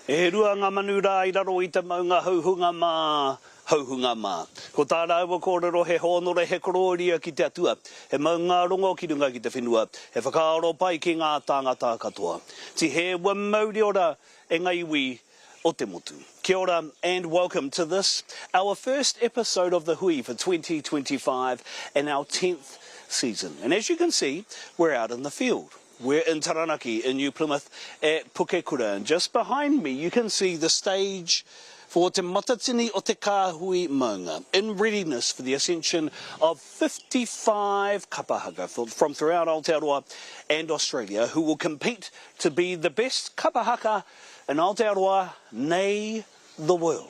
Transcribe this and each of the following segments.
E rua ngā manu rā I raro I te maunga hauhunga mā. Ko tā rāua kōrero he hōnore he kororia ki te atua. He maunga rongo ki runga ki te whenua. He whakaaro pai ki ngā tāngata katoa. Ti he wa mauri ora e ngai iwi o te motu. Kia ora and welcome to this, our first episode of the Hui for 2025 and our 10th season. And as you can see, we're out in the field. We're in Taranaki in New Plymouth at Pukekura, and just behind me you can see the stage for Te Matatini o Te Kāhui Maunga, in readiness for the ascension of 55 kapahaka from throughout Aotearoa and Australia who will compete to be the best kapahaka in Aotearoa, nay, the world.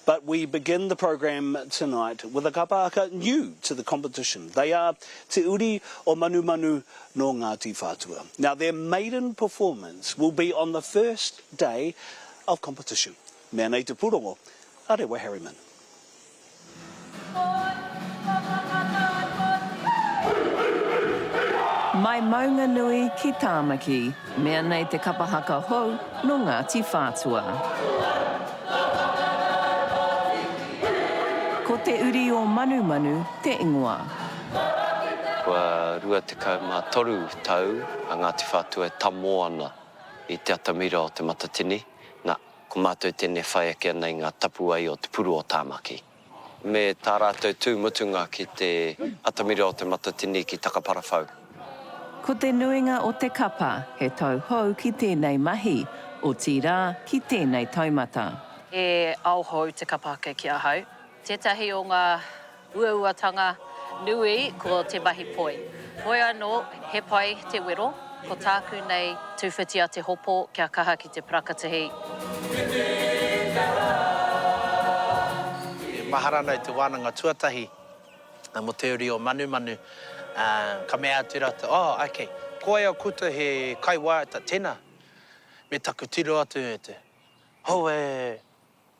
But we begin the program tonight with a kapahaka new to the competition. They are Te Uri o Manu Manu no Ngāti Whātua. Now their maiden performance will be on the first day of competition. Mea nei te purongo, arewa Herewini. Mai maunga nui ki Tāmaki, mea nei te kapahaka hou no Ngāti Whātua. Ko te uri o Manu Manu, te ingoa. Kua rua te kaumā toru tau, a Ngāti Whātua e tamo ana I te atamira o Te Matatini, nā, ko mātou tēnei whai ake nei ngā tapu ai o te puru o Tāmaki. Me tā rātou tūmutunga ki te atamira o Te Matatini ki Takaparawhau. Ko te nuinga o te kapa, he tau hou ki tēnei mahi, o tīrā ki tēnei taumata. E au hou te kapahaka ki a hau. Tētahi o ngā uauatanga nui ko te mahi poi. Poi anō, he pai te wero, ko tāku nei tūwhitia te hopo kia kaha ki te prakatahi. Mahara nei te wānanga tuatahi, mo te uri o Manu Manu. Ka mea atu rata, okay, koe au kuta he kaiwā ta tēnā. Me taku tiro atu e te,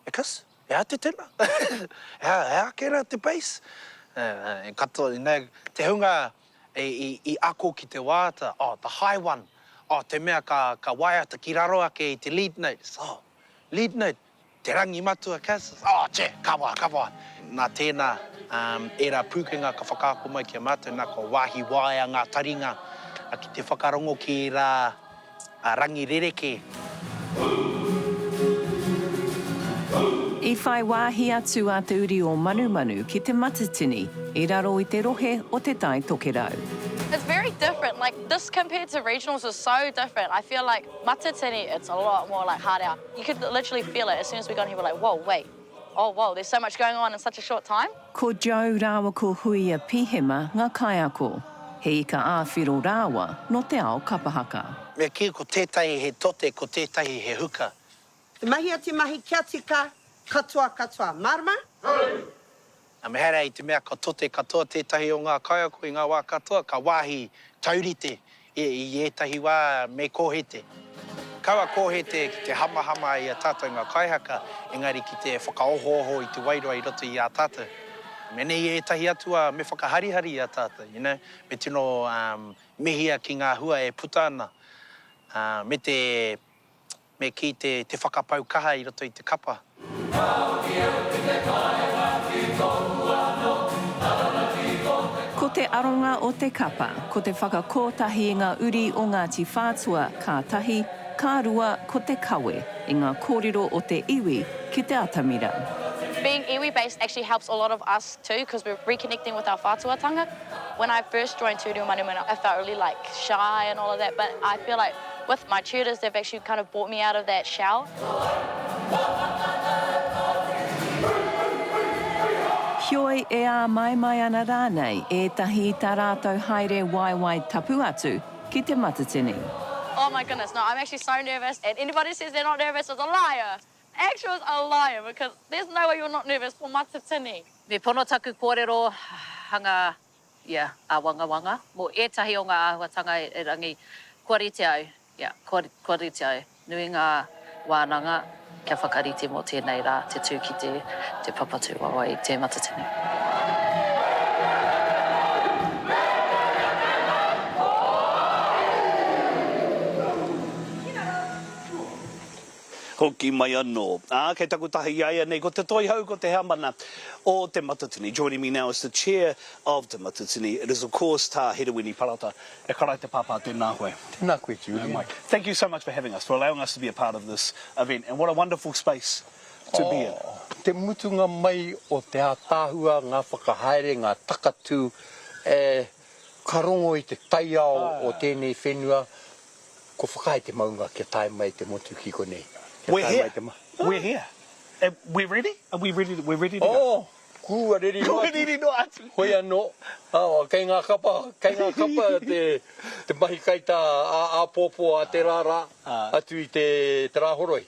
e kas? E ate tēnā? E ake rā te base? E kato, te hunga I ako ki te wāta, the high one. Te mea ka waiata ki raro ake I te lead note. Lead note, te rangi matua kas? Kawa. Nā tēnā, e rā pūkenga ka whakaako mai ki a mātou, nā ko wāhi waia ngā taringa, ki te whakarongo ki rā rangi rereke. I whai wāhi atu a te uri o Manu Manu ki te Matatini, I raro I te rohe o te tai tokerau. It's very different, like this compared to regionals is so different. I feel like Matatini, it's a lot more like hard out. You could literally feel it as soon as we got here, we're like, whoa, wait. Oh, whoa, there's so much going on in such a short time. Ko Joe rāua ko hui a pihema ngā kaiako. He I ka āwhiro rāua no te ao kapahaka. Mea kia ko tētahi he tote, ko tētahi he huka. Te mahi kia tika, katoa. Marama? Me hera I te mea ka tote katoa tētahi o ngā kaiako I ngā wā katoa, ka wāhi taurite I ētahi wā me kōhete. Kaua kōhete ki te hamahama I a tātou ngā kaihaka, engari ki te whakaohoho I te wairua I roto I a tātou. Me nei ētahi atua me whakaharihari I a tātou, me tino mehia ki ngā hua e puta ana, me ki te whakapau kaha I roto I te kapa. Ko te aronga o te kapa, ko te whakakōtahi I ngā uri o Ngāti Whātua kātahi, kā ko te kawe I ngā kōrero o te iwi ki te atamira. Being iwi-based actually helps a lot of us too, because we're reconnecting with our whātuatanga. When I first joined Te Uri o Manu Manu, I felt really shy and all of that, but I feel like with my tutors, they've actually kind of brought me out of that shell. Hioi e a mai ana rānei ētahi tā rātou haere waiwai tapu atu ki te Matatini. Oh my goodness, no, I'm actually so nervous, and anybody who says they're not nervous is a liar. Actually, it's a liar, because there's no way you're not nervous for Matatini. Me pono taku kōrero hanga, a wanga. Mo ētahi o ngā āhuatanga e rangi kōrite au, kōrite au. Nui ngā wānanga, kia whakarite mō tēnei rā, te tū ki te papatū wawa I te Matatini. Ko Hoki mai anō. Kei takutahi aia nei, ko te toi hau, ko te hamana o Te Matatini. Joining me now is the chair of Te Matatini. It is, of course, tā Herewini Parata. E karai te pāpā, tēnā koe. Tēnā koe, Julian. Thank you so much for having us, for allowing us to be a part of this event. And what a wonderful space to be in. Te mutunga mai o te ātāhua, ngā whakahaere, ngā takatū, ka rongo I te taiao o tēnei whenua, ko whakai te maunga kia tae mai te motu ki konei. We're here. We're here. We're ready? Are we ready? We're ready to go. Kua reri no atu. Ready no atu. Hoi anō. Kei ngā kapa te mahi kaita a pōpō a te rāra atu I te rāhoroi.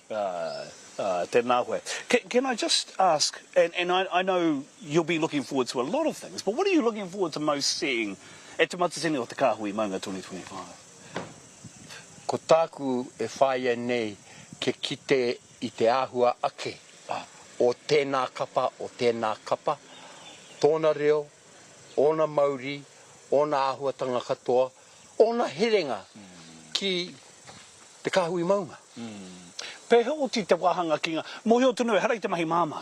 Tēnā koe. Can I just ask, and I know you'll be looking forward to a lot of things, but what are you looking forward to most seeing at Te Matatini o te Kāhui Maunga 2025? Ko tāku e whaia nei ke kite I te āhua ake o tēnā kapa, tōna reo, ona Mauri, ona āhuatanga katoa, ona herenga ki te Kāhui Maunga. Pēhe o te wāhanga ki ngā, mohi o tunu e harei te mahi māma.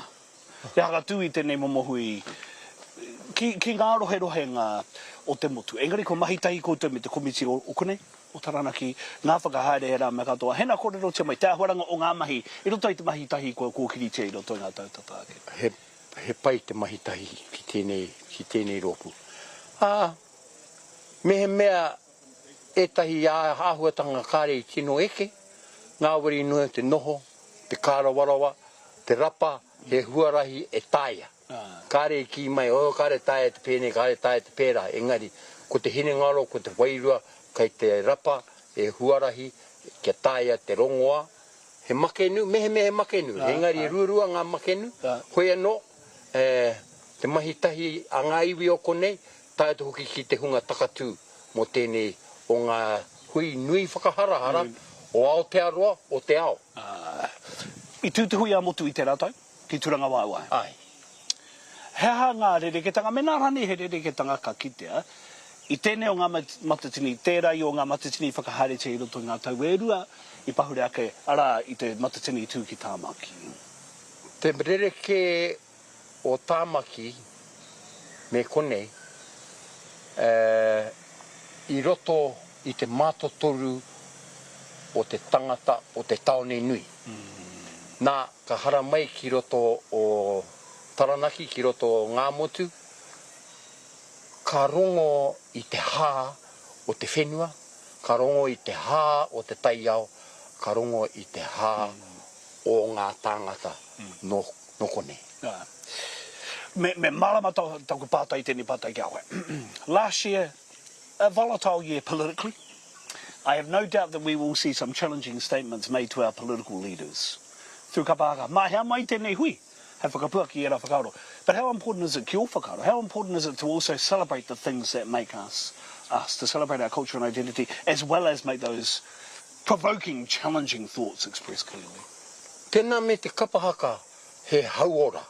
Te haka tui tēnei momohui ki ngā rohe o te motu. Engari ko mahi tahi koutou me te komiti o konei, o Taranaki, ngā whakahaere e rā me katoa. Hena kōrero te mai, te ahuaranga o ngā mahi, I roto I te mahi tahi ko kōkiri te I roto I ngā tautata ake. He pai te mahi tahi ki tēnei rōpu. Mehe mea e tahi āhuatanga kāre I tino eke, ngā wari nui te noho, te kārawarawa, te rapa, he huarahi e tāia. Kāre ki mai, kāre tāia te pēne, kāre tāia te pērā, engari, ko te hine ngaro, ko te wairua, kai te rapa, e huarahi, kia tāia te rongoa, he makenu, mehe makenu, engari e ruarua ngā makenu, hoi anō, te mahi tahi a ngā iwi o konei, tāia te hoki ki te hunga takatū, mo tēnei o ngā hui nui whakaharahara, o Aotearoa, o te ao. I tūtuhui a motu I te rātou, ki turanga waiwai. Ai. Hea ngā rereketanga, me nā rani he rereketanga ka kitea, I tēnei o ngā matatini, tērā I o ngā matatini whakahaere te I roto I ngā tau e rua, I pahure ake, ara I te matatini tū ki tāmaki. Te rereke o tāmaki, me konei, I roto I te mātotoru o te tangata o te taone nui. Nā, ka hara mai ki roto o Taranaki, ki roto o Ngāmotu, ka rongo I te hā o te whenua, ka rongo I te hā o te taiao, ka rongo I te hā o ngā tāngata no konei. Me marama taku pātai tēnei pātai kia koe. Last year, a volatile year politically. I have no doubt that we will see some challenging statements made to our political leaders. Through kapahaka, hea mai tēnei hui, he whakapua ki era whakaaro. But how important is it ki o whakaaro? How important is it to also celebrate the things that make us, to celebrate our culture and identity, as well as make those provoking, challenging thoughts expressed clearly? Tēnā me te kapahaka, he hauora.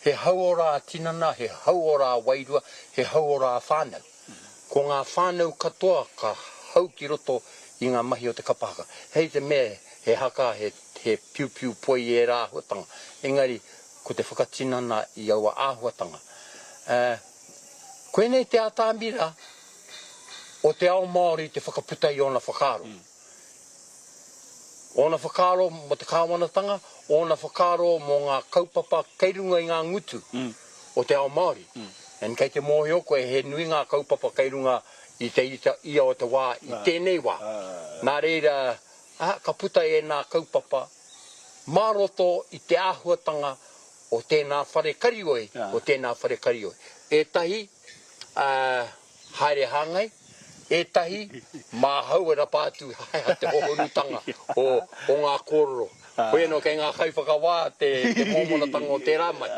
He hauora a tinana, he hauora a wairua, he hauora a whānau. Ko ngā whānau katoa ka hau ki roto I ngā mahi o te kapahaka. Hei te mea, he haka, he piu poi e rā huatanga. Engari, ko te whakatinana I aua āhuatanga. Koenei te ātāmira o te ao Māori te whakaputa I ona whakaaro. Ona whakaaro mo te kāwanatanga, ona whakaaro mo ngā kaupapa keirunga I ngā ngutu o te ao Māori. En kei te mohi o koe he nui ngā kaupapa keirunga I te ia o te wā, I tēnei wā. Nā reira, ka puta e nā kaupapa, māroto I te āhuatanga o tēnā whare karioi, o tēnā whare karioi. E tahi, haere hangai, e tahi, mā hauera pātu haia te hohorutanga o ngā kōrero. Koe no kei ngā kaiwhakawā te mōmonatanga o te rāmai.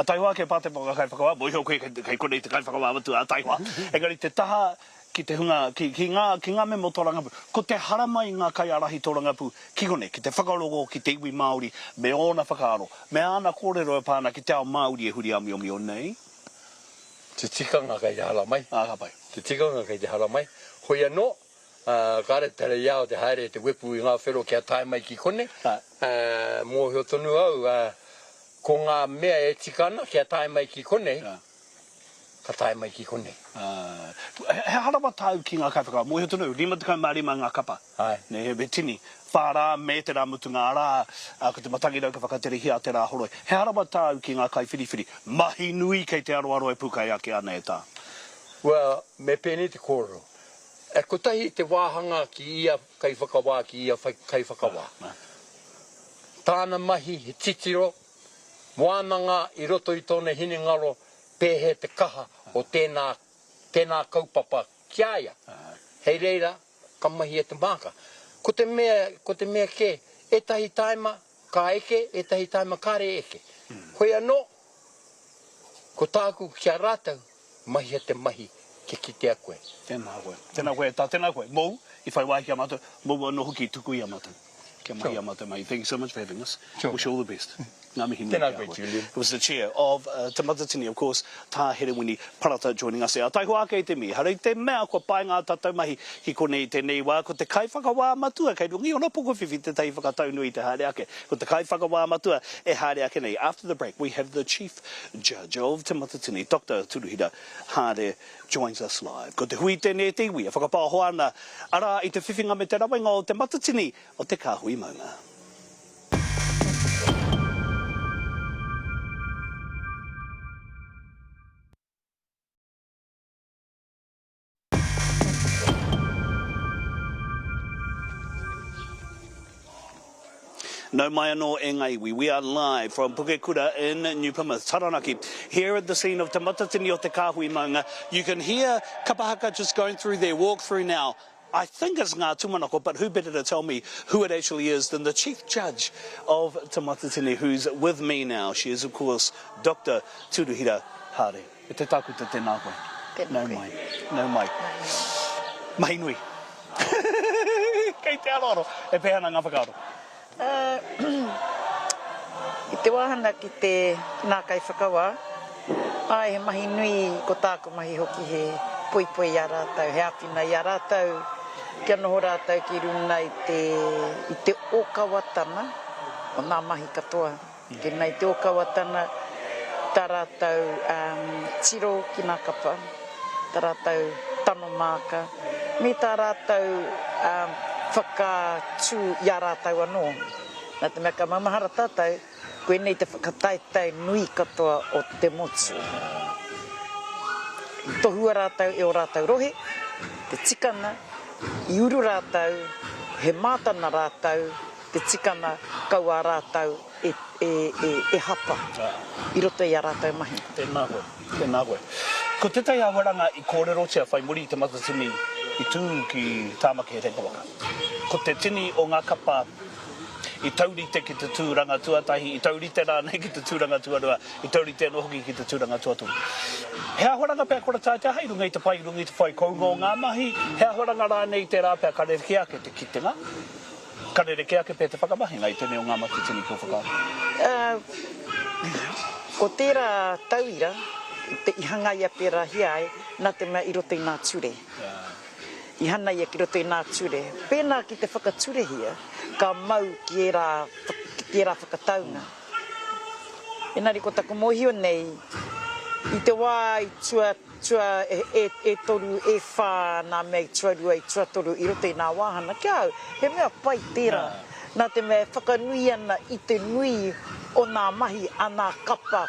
A taiwa ke pāte po ngā kaiwhakawā, mo iho koe kei konei te kaiwhakawā watu a taiwa. Engari te taha ki te hunga, ki ngā memo tōrangapu, ko te haramai ngā kai arahi tōrangapu, ki konei, ki te whakarogo, ki te iwi Māori, me ona whakaaro, me ana kōrero e pāna ki te ao Māori e huri ami o nei. Te tikanga kei te haramai. Ka pai. Te tikanga kei te haramai. Hoi anō, Kare tere iau te haere te wepu I ngā whero kia tae mai ki kone. Mō heo tonu au, ko ngā mea e tikana kia tae mai ki kone, ka tae mai ki kone. He harawa tāu ki ngā kaiwhakawa, mō heo tonu, 55 ngā kapa. Ne he tini, whārā me te rā mutu ngā rā, ko te matangi rau ka whakatere hia te rā horoi. He harawa tāu ki ngā kai whiriwhiri, mahi nui kei te aroaro e pukai ake ana e tā. Well, me pēne te kōrero. E kotahi te wāhanga ki ia kai whakawā, ki ia kai whakawā. Tāna mahi he titiro, wānanga I roto I tōne hine ngaro, pēhe te kaha o tēnā kaupapa ki aia. Hei reira, ka mahi e te māka. Ko te mea ke, e tahi taima ka eke, e tahi taima kare eke. Hoi anō, ko tāku kia rātau, mahi e te mahi. Ke kitea koe. Tēnā koe. Tēnā koe, tā tēnā koe. Mou, I whai wai kia mātou, mou anō hoki tuku I a mātou. Kia mahi a mātou mai. Thank you so much for having us. Wish you all the best. Ngā mihi nui Tēnā kia koe, koe. Julian. It was the chair of Te Matatini, of course, tā Herewini Parata joining us here. Tai hoa kei te mihi. Harei te mea kua pai ngā tātou mahi ki konei tēnei wā, ko te kai whakawā matua. Kei rungi ona poko whiwhi te tai whakatau nui te haere ake. Ko te kai whakawā matua e haere ake nei. After the break, we have the Chief Judge of Te Matatini, Dr Turuhira Hare, joins us live. Ko te hui tēnei te iwi, a whakapāho ana, ara I te whiwhinga me te rawainga o Te Matatini o te Kāhui Maunga. No mai anō e ngai iwi. We are live from Pukekura in Newcomer, Taranaki, here at the scene of Te Matatini o te Kāhui Maunga. You can hear kapahaka just going through their walk through now. I think it's Ngā Tumanako, but who better to tell me who it actually is than the Chief Judge of Te Matatini, who's with me now. She is, of course, Dr Turuhira Hare. E te takuta tēnā koe. No mai. No mai. Mahi nui. Kei te aroro. E pēhana ngā whakaaro. I te wāhana ki te nā kai whakawā, ai he mahi nui ko tāku mahi hoki he poipoi a rātau, he awhina I a rātau, kia noho rātau ki runa I te okawatana o nā mahi katoa. Ki nei te okawatana, tā rātau tiro ki nā kapa, tā rātau tano māka, me tā rātau whakatū I a rātau anō. Nā te mea ka mamahara tātou, koe nei te whakataitai nui katoa o te motu. I tohua rātau e o rātau rohe, te tikana, I uru rātau, he mātana rātau, te tikana kaua rātau e hapa. I roto I a rātau mahi. Tēnā koe, tēnā koe. Ko te tai awaranga I kōrero tia whai muri I Te Matatini I tū ki tāmaki he rekawaka. Ko te tini o ngā kapa I taurite ki te tūranga tuatahi, I taurite rānei ki te tūranga tuarua, I taurite no hoki ki te tūranga tuaturu. He ahoranga pēr kora tātia hei runga I te pai, runga I te whai kaungo ngā mahi, he ahoranga rānei te rā pēr karereke ake te kitenga, karereke ake pēr te whakamahinga I tēnei o ngā Matatini ko whakaaro. Ko tērā tauira, te ihanga ia pēra hiai, nā te mea I roto I ngā ture. I hana ia ki roto I ngā ture. Pēnā ki te whakature hia, ka mau ki e rā whakataunga. Enari ko taku mohio nei, I te wā I tua e toru e whā nā mea I tuarua I tuatoru I roto I ngā wāhana. Kia au, he mea pai tērā. Nā te mea whakanui ana I te nui o ngā mahi a ngā kapa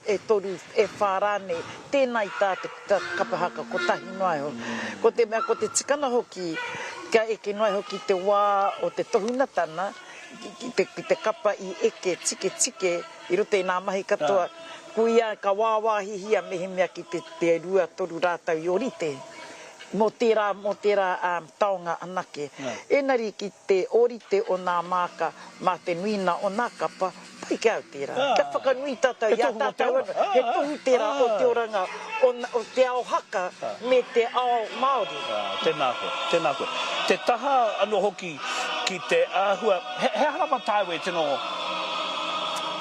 e toru e whārane, tēnei tā te kapahaka ko tahi noai ho. Ko te mea, ko te tikana hoki, ka eke noai hoki te wā o te tohunatana, ki te kapa I eke tike, I roto I ngā mahi katoa, kuia ka wāwāhihia mehe mea ki te rua toru rātau I orite. Mō tērā taonga anake. Enari ki te orite o ngā māka, mā te nuina o ngā kapa, pai kia au tērā. Kia whakanui tātou, ia tātou anu. He tohu tērā o te oranga, o te ao haka me te ao Māori. Tēnā koe, tēnā koe. Te taha anō hoki ki te āhua, he harapa tāu e tino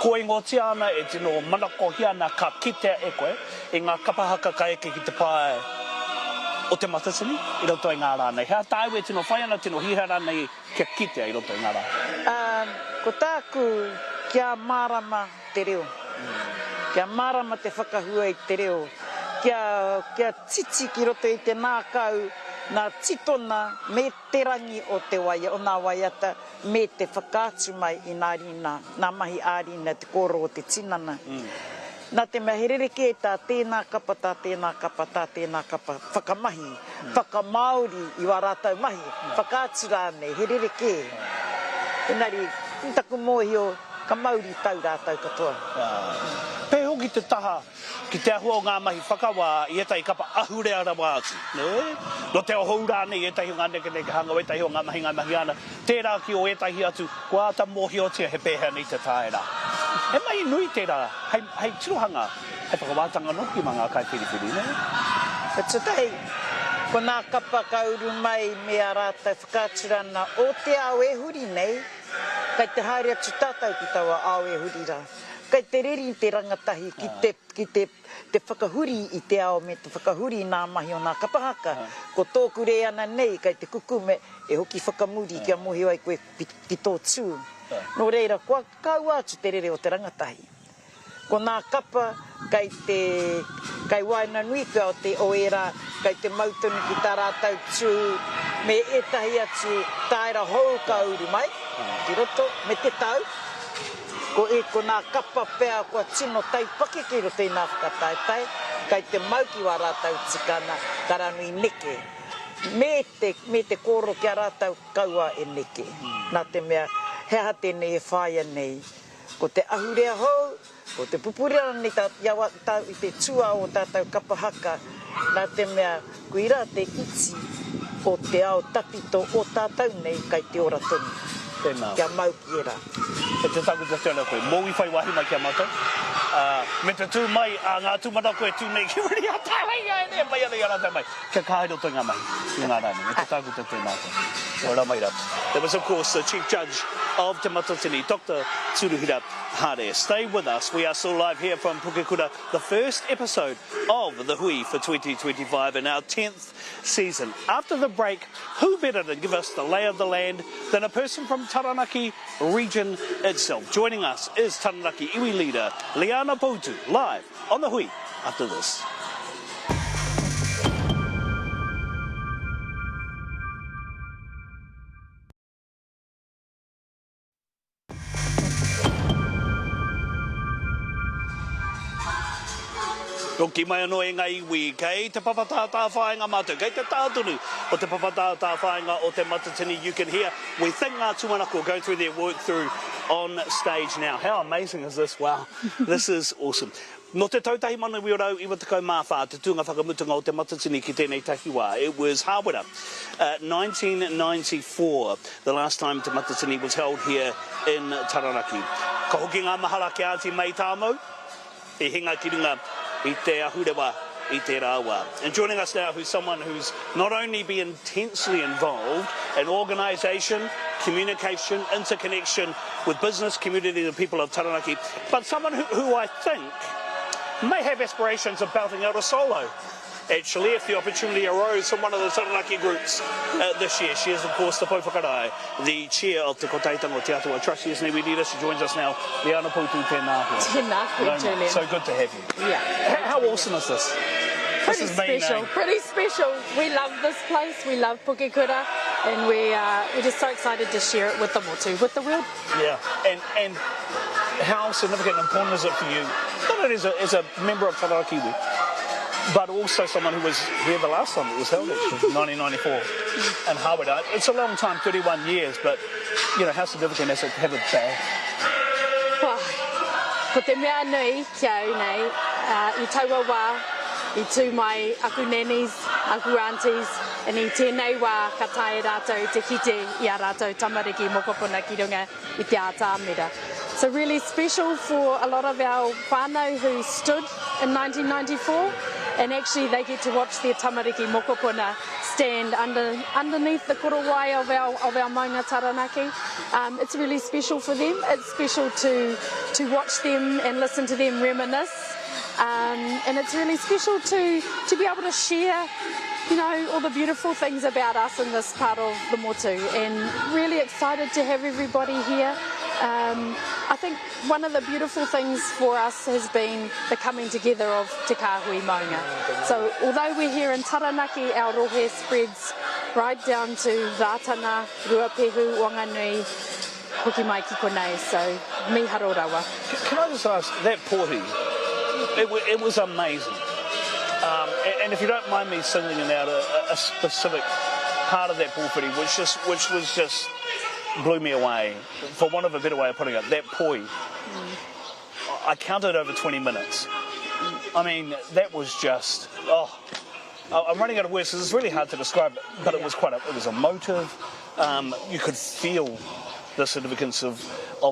ko ingotia ana e tino manakohi ana ka kitea e koe, e ngā kapahaka ka eke ki te pae o Te Matatini i roto i ngā rā nei. Hea tāu e tino whai ana tino hihara nei kia kitea i roto i ngā rā. Ko tāku kia mārama te reo. Kia mārama te whakahua i te reo. Kia titi ki roto i te nākau, nā titona me te rangi o te waia, o nā waiata, me te whakaatu mai i nā rina, nā mahi ārina, te koro o te tinana. Nā te mea herereke tā tēnā kapa, tā tēnā kapa, tā tēnā kapa, whakamahi, whakamauri i wā rātau mahi, whakaatu rānei, herereke. Enari, taku mohi o ka mauri tau rātau katoa. Pei hoki te taha ki te ahua o ngā mahi whakawā i etai kapa ahure ara wātu. No te o hourā nei etai o ngā neke hanga o etai o ngā mahi ana. Tērā ki o etai atu, kua ata mohi o tia he pēhea nei te tāera. E mai nui tērā, hei tirohanga, hei whakawātanga no ki mga kai whiriwhiri, ne? Today, ko nā kapa kauru mai mea rātau whakaturana o te ao e huri nei, kai te haere atu tātou ki taua ao e huri rā. Kai te reri te rangatahi ki te whakahuri i te ao me te whakahuri nā mahi o nā kapahaka. Ko tōku re ana nei, kai te kukume e hoki whakamuri kia mohi ai koe ki tō tū. No reira, kua kau atu te rere o te rangatahi. Ko nā kapa, kai waina nui ka o te oera, kai te mautonu ki tā rātau tū, me etahi atu tāera hou kauru mai, ki roto, me te tau. Ko nā kapa pēa kua tino taipake ki roto i nā whakataetai, kai te mauki wā rātau tikana, karanui neke. Me te koro kia rātau kaua e neke. Nā te mea, hea tēnei e whāia nei. Ko te ahurea hou, ko te pupurera nei iawa tau i te tua o tātou kapahaka, nā te mea, ko ira te iti o te ao tapito o tātou nei kai te ora tonu. Kia mauki era. E te taku te tēnā koe, mōi whai wahi mai kia mātou. Me te tū mai, ngā tūmata koe tū nei ki wari a tāwai ngai nei, mai ana i ana tā mai. Kia kāhero tō ngā mai, i ngā rāne, me te taku te tēnā koe. Ora mai rā. That was of course the Chief Judge of Te Matatini, Dr Turuhira Hare. Stay with us, we are still live here from Pukekura, the first episode of The Hui for 2025 in our 10th season. After the break, who better to give us the lay of the land than a person from Taranaki region itself. Joining us is Taranaki iwi leader Liana Poutu, live on The Hui after this. Roki mai anō e ngai iwi, kei te papatātā whāinga mātou, kei te tātunu o te papatātā whāinga o Te Matatini. You can hear, we think ngā tūmanako go through their work through on stage now. How amazing is this? Wow, this is awesome. No te tautahi mana wi rau iwa tekau mawha, te tūnga whakamutunga o Te Matatini ki tēnei takiwā. It was hāwera. 1994, the last time Te Matatini was held here in Taranaki. Ka hoki ngā mahara ki āti mai tāmau, e hinga ki runga I te ahurewa, I te rāua. And joining us now who's someone who's not only been intensely involved in organisation, communication, interconnection with business, community, the people of Taranaki, but someone who I think may have aspirations of belting out a solo. Actually, if the opportunity arose from one of the Taranaki groups this year. She is, of course, the Pouwhakarai, the chair of Te Kotaitango Te Atua Trust. She is Niwi leader. She joins us now. Liana Poutu, tēnā koe. Tēnā koe, Julian. So good to have you. Yeah. How awesome is this? Pretty special. Pretty special. We love this place. We love Pukekura, and we're just so excited to share it with the motu, with the world. Yeah. And how significant and important is it for you, not only as a member of Taranaki, but also someone who was here the last time it was held, actually, 1994, and Hawera. It's a long time, 31 years, but, you know, how significant is it to have it back? Ko te mea nui kia au nei, I taua wā, I tū mai aku nenis, aku aunties, and I tēnei wā ka tae rātou te kite I a rātou tamariki mokopuna ki runga I te ātāmera. So really special for a lot of our whānau who stood in 1994, and actually they get to watch their tamariki mokopuna stand underneath the korowai of our Maunga Taranaki. It's really special for them. It's special to watch them and listen to them reminisce And it's really special to be able to share, you know, all the beautiful things about us in this part of the motu, and really excited to have everybody here. I think one of the beautiful things for us has been the coming together of Te Kāhui Maunga. So although we're here in Taranaki, our rohe spreads right down to Vātana, Ruapehu, Wanganui, hoki mai ki konei, so mi haro rawa. Can I just ask, that pōri, it was amazing. And if you don't mind me singling out a specific part of that pōwhiri, which was just blew me away, for want of a better way of putting it, that poi. I counted over 20 minutes. I mean, that was just, I'm running out of words, because it's really hard to describe it, but it was it was emotive. You could feel the significance of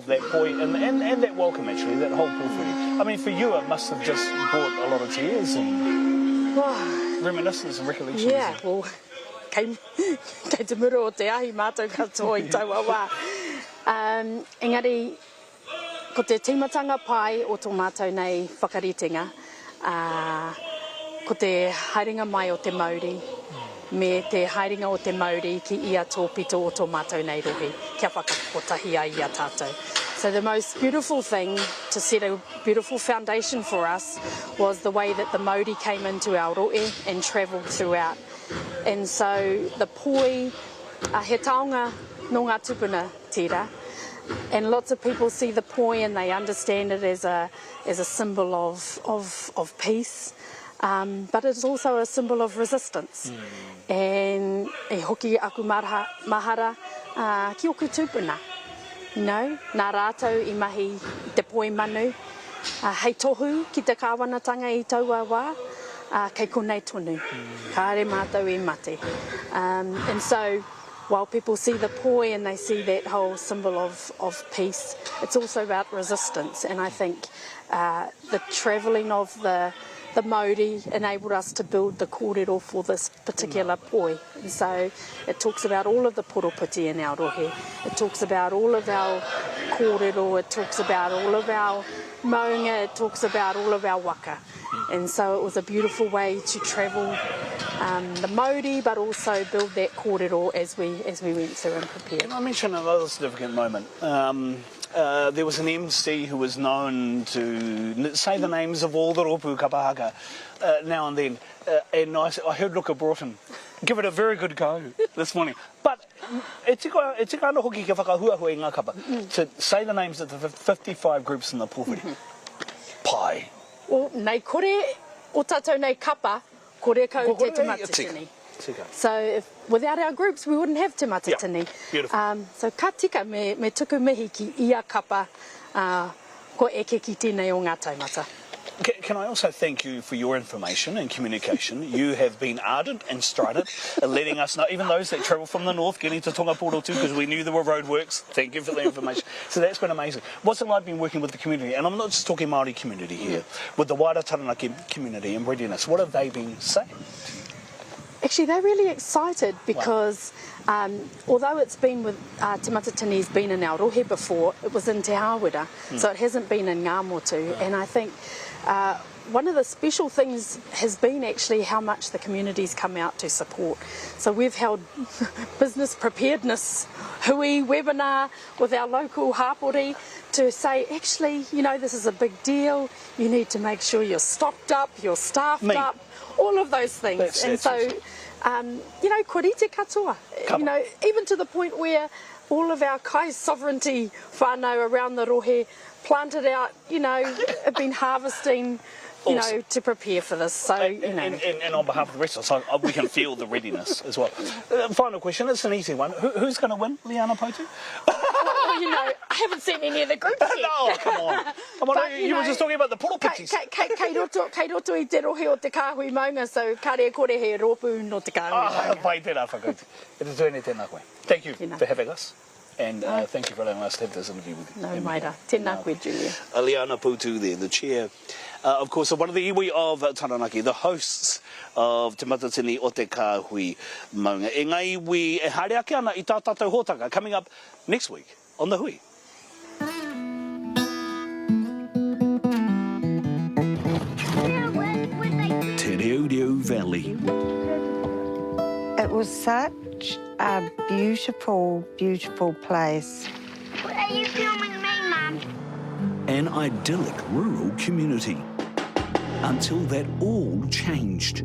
that poi, and that welcome, actually, that whole pōwhiri. I mean, for you, it must have just brought a lot of tears and reminiscence and recollections. Yeah, well, kei te muro o te ahi mātou katoa I taua wā. Engari, ko te timatanga pai o tō mātou nei whakaritenga, ko te haerenga mai o te Māori, me te haerenga o te Māori ki ia tō pito o tō mātou nei rohe, kia whakakotahi ai ia tātou. So the most beautiful thing to set a beautiful foundation for us was the way that the Māori came into our roe and travelled throughout. And so the poi, he taonga no ngā tupuna tira, and lots of people see the poi and they understand it as a symbol of peace, but it's also a symbol of resistance. And e hoki aku mahara ki oku tupuna. You know, nā rātou I mahi te poi manu, hei tohu ki te kāwanatanga I taua wā, kei konei tonu, kāre mātou I mate. And so, while people see the poi and they see that whole symbol of peace, it's also about resistance. And I think the travelling of the Māori enabled us to build the kōrero for this particular poi. And so it talks about all of the poropiti in our rohe. It talks about all of our kōrero. It talks about all of our maunga. It talks about all of our waka. And so it was a beautiful way to travel the Māori, but also build that kōrero as we went through and prepared. Can I mention another significant moment? There was an MC who was known to say the names of all the rōpū kapahaka now and then. And I heard Luca Broughton give it a very good go this morning. But e tika ana hoki ke whakahuahua I ngā kapa to say the names of the 55 groups in the pōwhiri. Pai. Well, nei kore o tātou nei kapa, kore kau te Te Matatini. So without our groups, we wouldn't have Te Matatini. Yeah, beautiful. So ka tika me tuku mihi ki ia kapa ko eke ki tēnei o ngā taumata. Can I also thank you for your information and communication? You have been ardent and strident in letting us know, even those that travel from the north, getting to Tongaporo too, because we knew there were roadworks. Thank you for the information. So that's been amazing. What's it like been working with the community? And I'm not just talking Māori community here, with the wider Taranaki community and readiness. What have they been saying? Actually, they're really excited because although it's been with Te Matatini's been in our rohe before, it was in Te Hāwera, so it hasn't been in Ngāmotu. And I think one of the special things has been actually how much the community's come out to support. So we've held business preparedness hui webinar with our local hapori to say, actually, you know, this is a big deal. You need to make sure you're stocked up, you're staffed up, all of those things. And so, you know, korite katoa, you know, even to the point where all of our kai sovereignty whānau around the rohe planted out, you know, have been harvesting, you know, to prepare for this. So, you know. And on behalf of the rest of us, we can feel the readiness as well. Final question, it's an easy one. Who's going to win, Liana Poutu? Well, you know, I haven't seen any of the groups yet. No, come on. But, you were just talking about the poropitis. Kei roto I te rohe o te Kāhui Maunga, so kare kore he rōpū no te Kāhui Maunga. Pai tērā whakauti. E te tuene tēnā koe. Thank you for having us. And thank you for allowing us to have this interview with you. No, maira. Tēnā koe, Julia. Liana Poutu there, the chair, of course, of one of the iwi of Taranaki, the hosts of Te Matatini o te Kāhui Maunga. E ngā iwi e haere ake ana I tā tātou hōtaka, coming up next week on The Hui. Valley. It was such a beautiful, beautiful place. Are you filming me, Mum? An idyllic rural community. Until that all changed.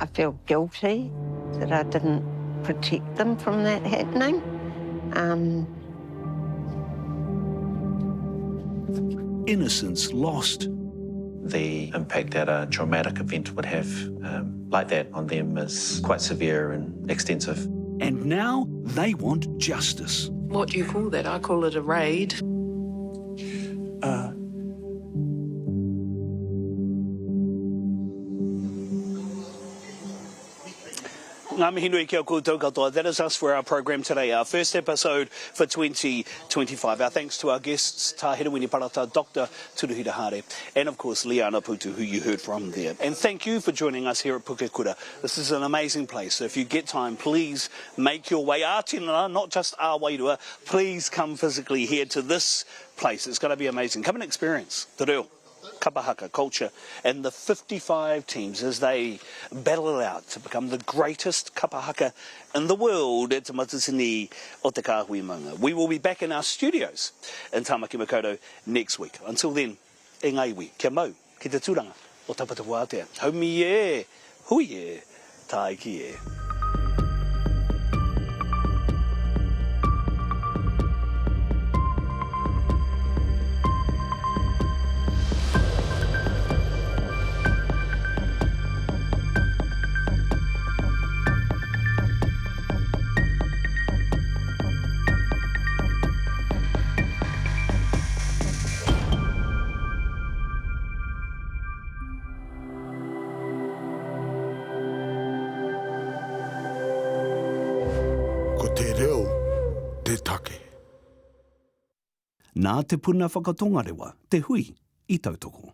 I feel guilty that I didn't protect them from that happening. Innocence lost. The impact that a traumatic event would have like that on them is quite severe and extensive. And now they want justice. What do you call that? I call it a raid. Ngā mihi nui kia koutou katoa. That is us for our program today, our first episode for 2025. Our thanks to our guests, Herewini Parata, Dr Turuhira Hare, and of course Liana Poutu, who you heard from there. And thank you for joining us here at Pukekura. This is an amazing place, so if you get time, please make your way, Ātinara, not just our wairua, please come physically here to this place. It's going to be amazing. Come and experience the reo, kapahaka culture, and the 55 teams as they battle it out to become the greatest kapahaka in the world at Te Matatini o te Kāhui Maunga. We will be back in our studios in Tāmaki Makaurau next week. Until then, e ngaiwi, kia mau, ki te tūranga o tapata wātea. Haumi e, hui e, tāi ki e. Nā te puna whakatongarewa, te hui i tautoko.